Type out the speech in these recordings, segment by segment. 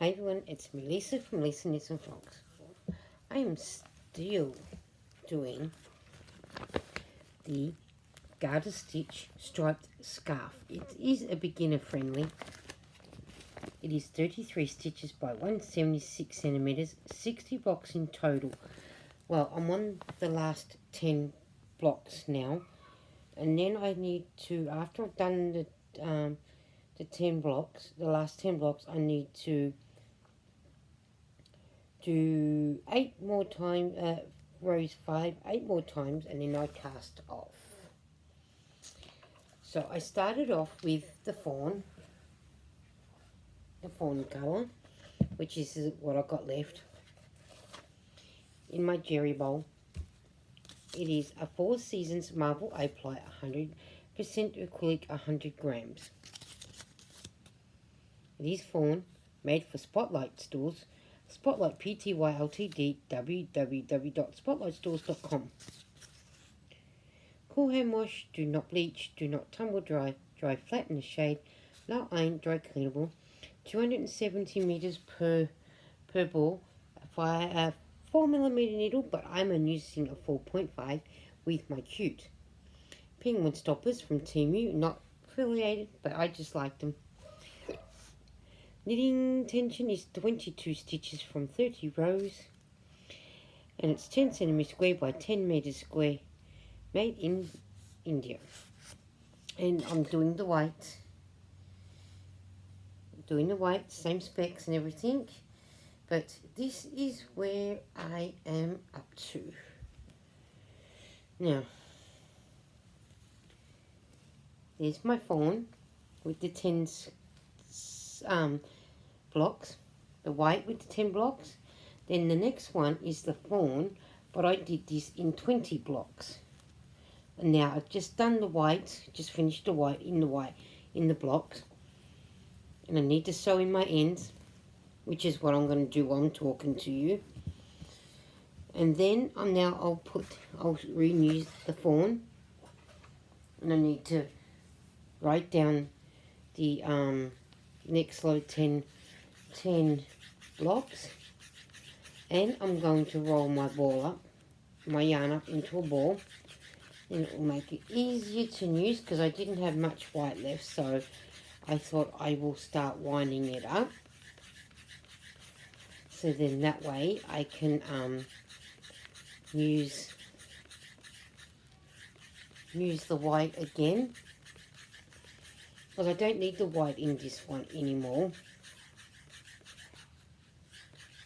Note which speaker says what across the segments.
Speaker 1: Hey everyone, it's me Lisa from Lisa Knits and Vlogs. I am still doing the garter stitch striped scarf. It is a beginner friendly. It is 33 stitches by 176 centimeters, 60 blocks in total. Well, I'm on the last 10 blocks now, and then I need to, after I've done the 10 blocks, the last 10 blocks, I need to do 8 more times, rows 5, 8 more times, and then I cast off. So I started off with the fawn colour, which is what I got left in my jerry bowl. It is a 4 Seasons Marble A-ply 100% acrylic 100 grams. It is fawn, made for Spotlight stores. Spotlight Pty Ltd, www.spotlightstores.com. Cool hand wash, do not bleach, do not tumble dry, dry flat in the shade, low iron, dry cleanable, 270 meters per ball, via a 4mm needle, but I'm using a 4.5 with my cute. Penguin stoppers from Temu, not affiliated, but I just like them. Knitting tension is 22 stitches from 30 rows, and it's 10 centimeters square by 10 meters square, made in India. And I'm doing the white, same specs and everything, but this is where I am up to. Now, there's my fawn with the 10 blocks, the white with the 10 blocks. Then the next one is the fawn, but I did this in 20 blocks. And now I've just done the white, just finished the white in the blocks, and I need to sew in my ends, which is what I'm going to do while I'm talking to you. And then I'll reuse the fawn, and I need to write down the next load 10 blocks, and I'm going to roll my yarn up into a ball, and it will make it easier to use because I didn't have much white left, so I thought I will start winding it up, so then that way I can use the white again, because I don't need the white in this one anymore.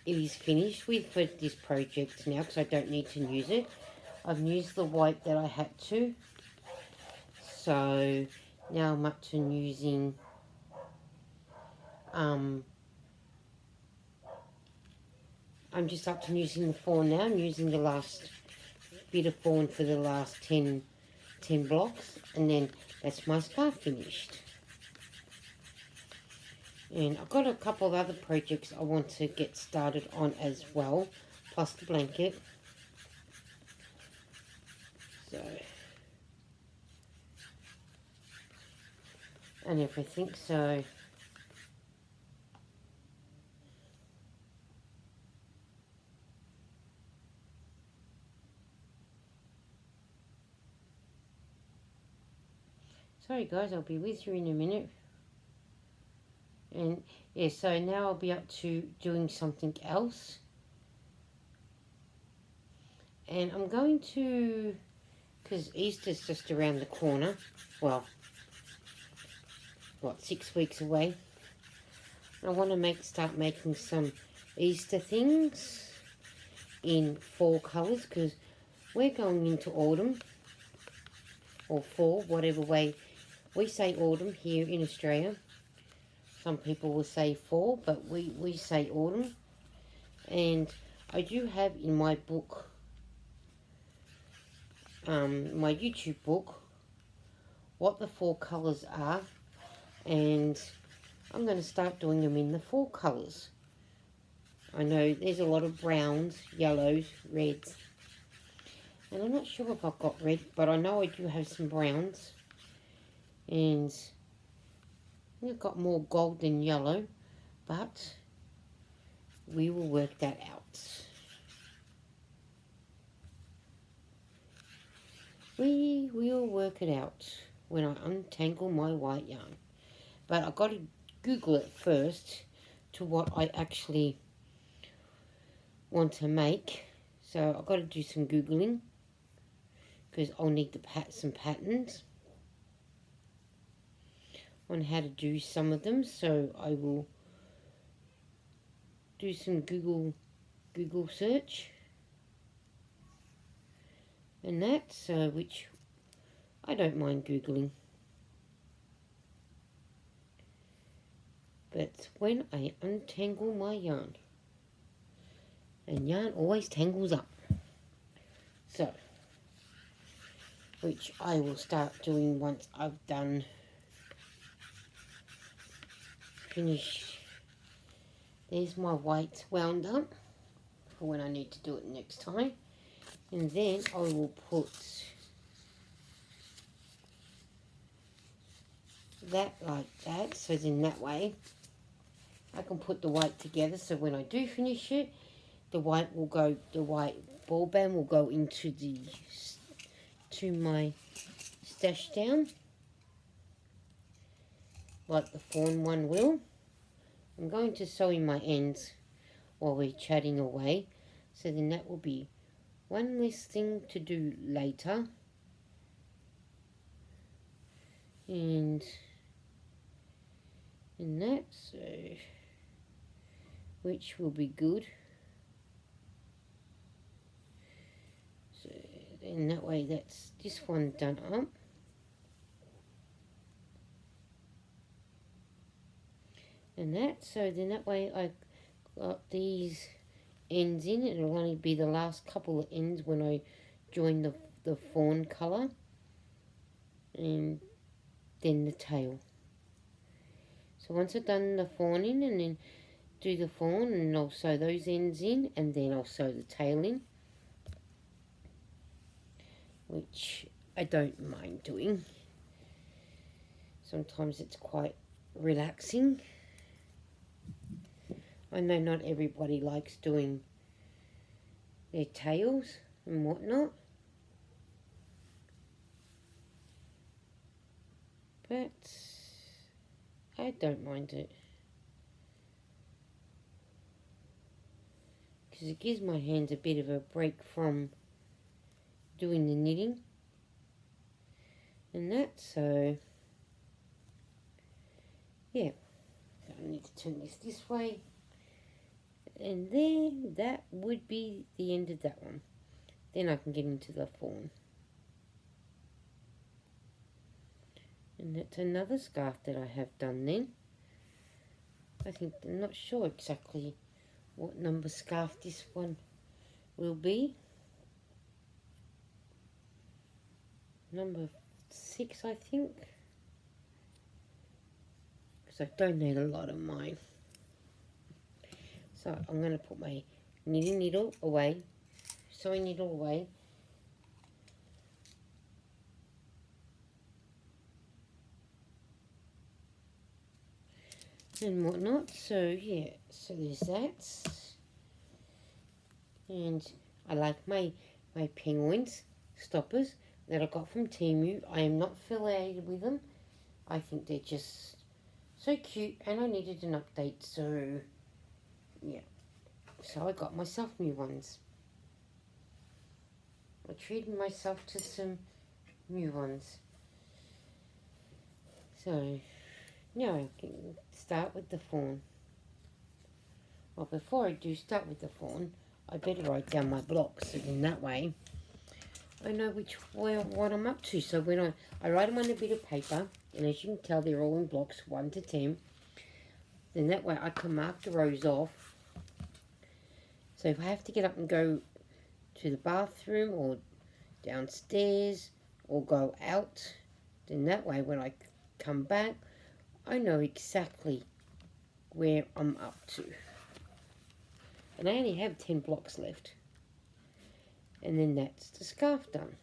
Speaker 1: It is finished for this project now because I don't need to use it. I've used the white that I had to. So now I'm up to using I'm just up to using the fawn now. I'm using the last bit of fawn for the last 10 blocks, and then that's my scarf finished. And I've got a couple of other projects I want to get started on as well, plus the blanket. So, and everything, so sorry guys, I'll be with you in a minute. And yeah, so now I'll be up to doing something else. And I'm going to, because Easter's just around the corner, well, what, 6 weeks away. I want to start making some Easter things in fall colours, because we're going into autumn, or fall, whatever way. We say autumn here in Australia. Some people will say fall, but we say autumn. And I do have in my book, my YouTube book, what the fall colours are. And I'm going to start doing them in the fall colours. I know there's a lot of browns, yellows, reds. And I'm not sure if I've got red, but I know I do have some browns. And I've got more gold than yellow, but we will work that out. We will work it out when I untangle my white yarn. But I've got to Google it first to what I actually want to make. So I've got to do some Googling because I'll need some patterns on how to do some of them. So I will do some Google search and that, so which I don't mind Googling. But when I untangle my yarn, and yarn always tangles up, so which I will start doing once I've finished. There's my white wound up for when I need to do it next time. And then I will put that like that, so then that way I can put the white together, so when I do finish it, the white ball band will go into my stash down, like the fawn one will. I'm going to sew in my ends while we're chatting away, so then that will be one less thing to do later. And that, so which will be good. So then that way that's this one done up. And that, so then that way I got these ends in. It'll only be the last couple of ends when I join the fawn colour, and then the tail. So once I've done the fawn in, and then do the fawn, and I'll sew those ends in, and then I'll sew the tail in, which I don't mind doing. Sometimes it's quite relaxing. I know not everybody likes doing their tails and whatnot, but I don't mind it because it gives my hands a bit of a break from doing the knitting and that. So yeah, I need to turn this way. And then that would be the end of that one. Then I can get into the fawn. And that's another scarf that I have done then. I'm not sure exactly what number scarf this one will be. Number 6, I think. Because I donate a lot of mine. So I'm going to put my knitting needle away, sewing needle away. And whatnot. So yeah, so there's that. And I like my penguins stoppers that I got from Temu. I am not affiliated with them. I think they're just so cute, and I needed an update, so yeah. So I got myself new ones. I treated myself to some new ones. So now I can start with the fawn. Well, before I do start with the fawn, I better write down my blocks, so in that way I know what I'm up to. So when I write them on a bit of paper, and as you can tell, they're all in blocks 1 to 10. Then that way I can mark the rows off. So if I have to get up and go to the bathroom or downstairs or go out, then that way when I come back, I know exactly where I'm up to. And I only have 10 blocks left. And then that's the scarf done.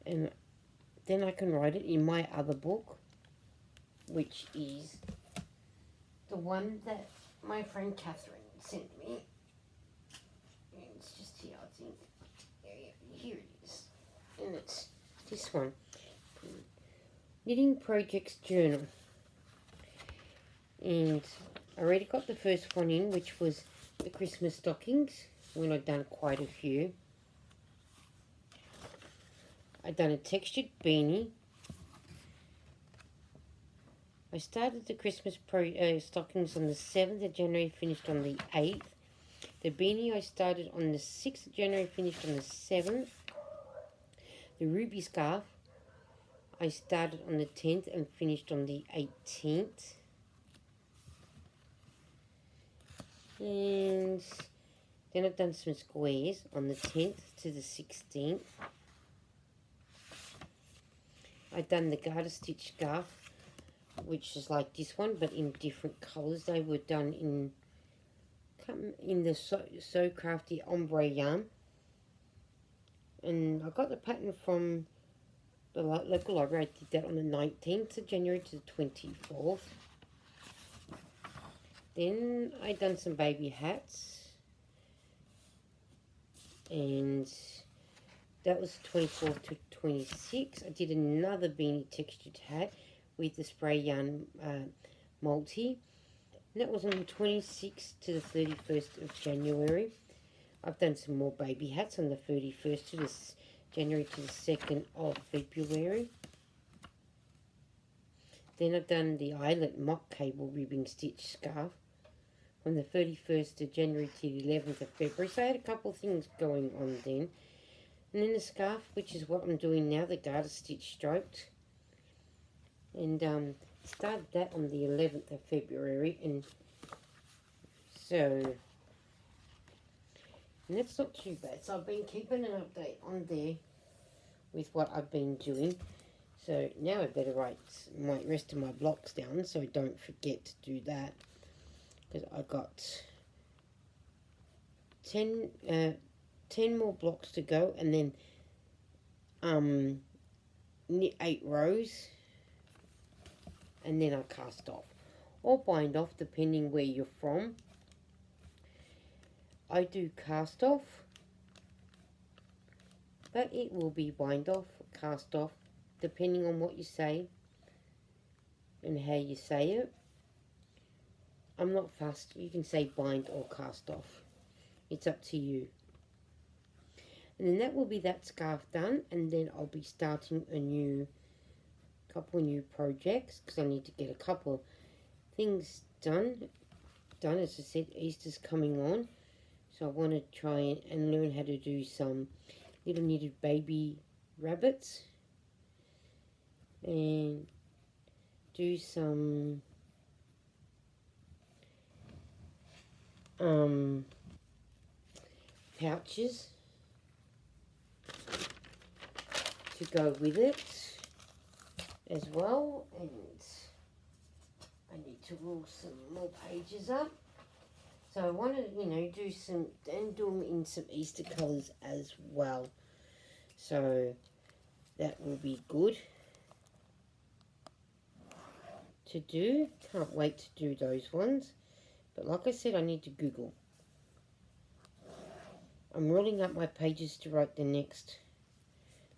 Speaker 1: And then I can write it in my other book, which is the one that my friend Catherine sent me. It's just here, I think. Here it is. And it's this one. Knitting Projects Journal. And I already got the first one in, which was the Christmas stockings, when I'd done quite a few. I'd done a textured beanie. I started the Christmas stockings on the 7th of January, finished on the 8th. The beanie I started on the 6th of January, finished on the 7th. The ruby scarf I started on the 10th and finished on the 18th. And then I've done some squares on the 10th to the 16th. I've done the garter stitch scarf, which is like this one, but in different colours. They were done in the So Crafty ombre yarn. And I got the pattern from the local library. I did that on the 19th of January to the 24th. Then I done some baby hats, and that was 24th to 26th. I did another beanie textured hat with the spray yarn multi, and that was on the 26th to the 31st of January. I've done some more baby hats on the 31st to the January to the 2nd of February. Then I've done the eyelet mock cable ribbing stitch scarf from the 31st of January to the 11th of February. So I had a couple of things going on then. And then the scarf, which is what I'm doing now, the garter stitch striped. And started that on the 11th of February. And so, and that's not too bad. So I've been keeping an update on there with what I've been doing. So now I better write my rest of my blocks down so I don't forget to do that. Because I got 10 more blocks to go, and then knit 8 rows, and then I cast off or bind off depending where you're from. I do cast off, but it will be bind off, cast off, depending on what you say and how you say it. I'm not fussed. You can say bind or cast off. It's up to you. And then that will be that scarf done, and then I'll be starting a couple of new projects, because I need to get a couple of things done. As I said, Easter's coming on, so I want to try and learn how to do some little knitted baby rabbits, and do some pouches to go with it as well. And I need to roll some more pages up, so I want to do some and do them in some Easter colours as well, so that will be good to do. Can't wait to do those ones. But like I said, I need to Google. I'm rolling up my pages to write the next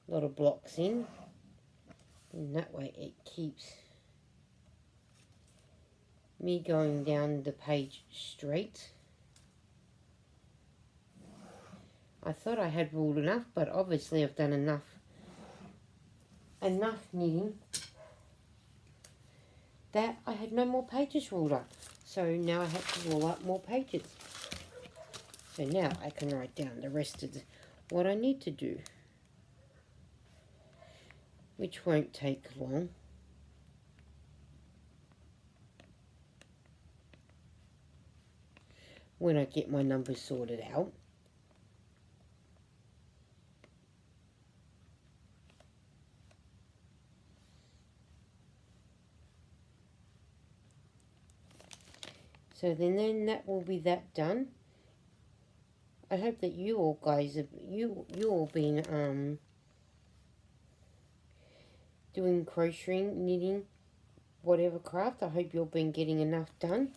Speaker 1: lot of blocks in. And that way it keeps me going down the page straight. I thought I had ruled enough, but obviously I've done enough knitting that I had no more pages ruled up. So now I have to roll up more pages. So now I can write down the rest of what I need to do, which won't take long. When I get my numbers sorted out. So then that will be that done. I hope that you all guys have you all been doing crocheting, knitting, whatever craft. I hope you've been getting enough done.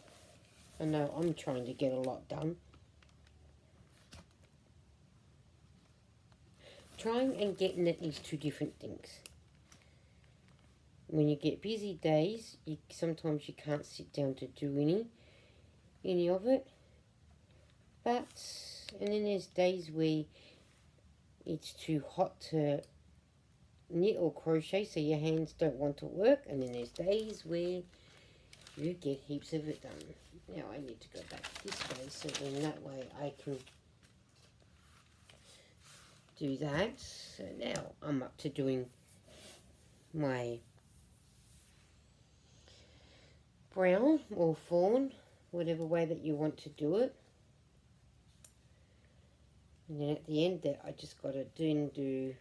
Speaker 1: I know I'm trying to get a lot done. Trying and getting at least 2 different things. When you get busy days, sometimes you can't sit down to do any of it. But, and then there's days where it's too hot to knit or crochet, so your hands don't want to work. And then there's days where you get heaps of it done. Now I need to go back this way, so then that way I can do that. So now I'm up to doing my brown or fawn, whatever way that you want to do it. And then at the end there, I just got to do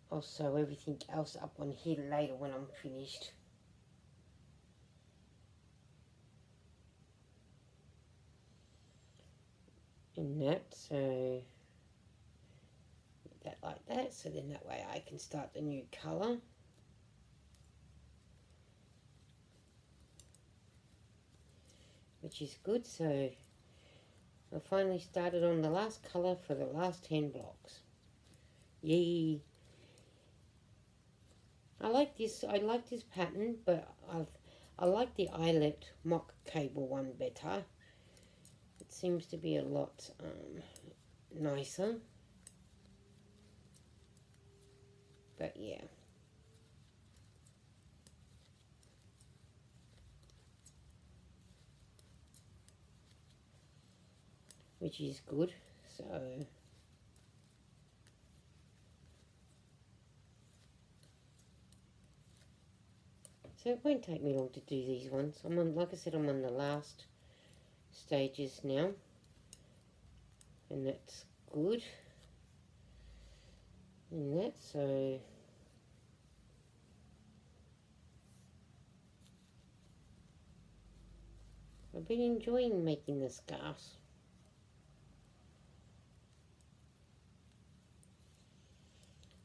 Speaker 1: I'll sew everything else up on here later when I'm finished. And that, so that like that, so then that way I can start the new colour. Which is good, so I finally started on the last colour for the last 10 blocks. Yay! I like this pattern, but I like the eyelet mock cable one better. It seems to be a lot nicer. But yeah. Which is good, so it won't take me long to do these ones. I'm on, like I said, I'm on the last stages now, and that's good. And that, so I've been enjoying making the scarves.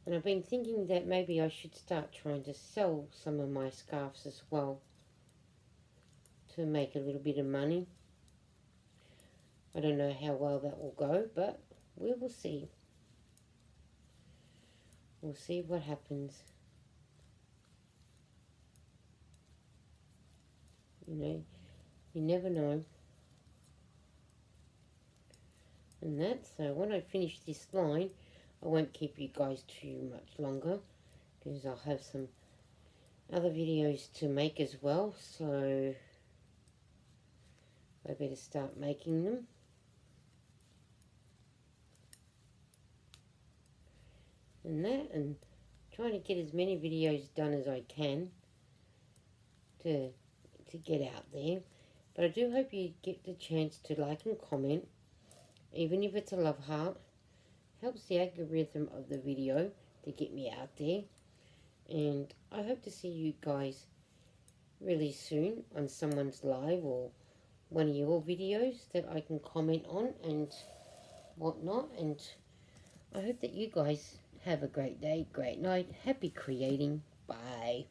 Speaker 1: And I've been thinking that maybe I should start trying to sell some of my scarves as well to make a little bit of money. I don't know how well that will go, but we will see. We'll see what happens. You know, you never know. And that, so when I finish this line, I won't keep you guys too much longer, because I'll have some other videos to make as well, so I better start making them. And that, and trying to get as many videos done as I can to get out there. But I do hope you get the chance to like and comment, even if it's a love heart. Helps the algorithm of the video to get me out there. And I hope to see you guys really soon on someone's live or one of your videos that I can comment on and whatnot. And I hope that you guys have a great day, great night. Happy creating. Bye.